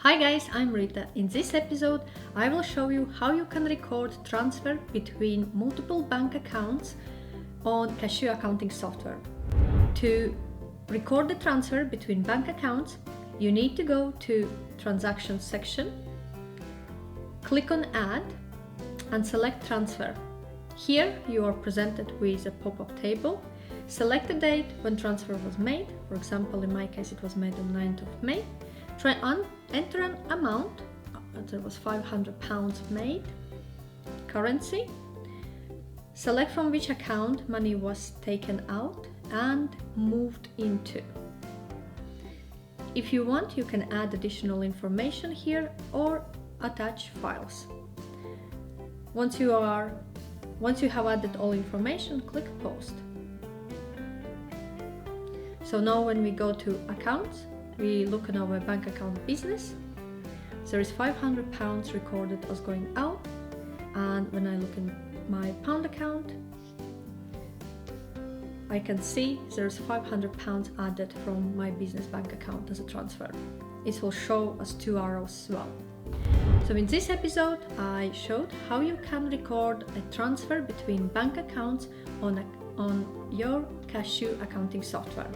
Hi guys, I'm Rita. In this episode, I will show you how you can record transfer between multiple bank accounts on Kashoo accounting software. To record the transfer between bank accounts, you need to go to Transactions section, click on Add and select Transfer. Here you are presented with a pop-up table. Select the date when transfer was made. For example, in my case it was made on 9th of May. Enter an amount, there was £500 made, currency, select from which account money was taken out and moved into. If you want, you can add additional information here or attach files. Once you have added all information, click Post. So now when we go to Accounts, we look at our bank account business. There is £500 recorded as going out, and when I look in my pound account, I can see there's £500 added from my business bank account as a transfer. It will show as 2 arrows as well. So in this episode, I showed how you can record a transfer between bank accounts on your Kashoo accounting software.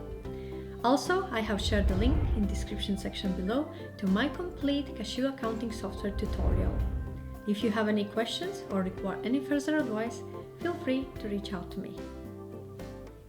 Also, I have shared the link in the description section below to my complete Kashoo accounting software tutorial. If you have any questions or require any further advice, feel free to reach out to me.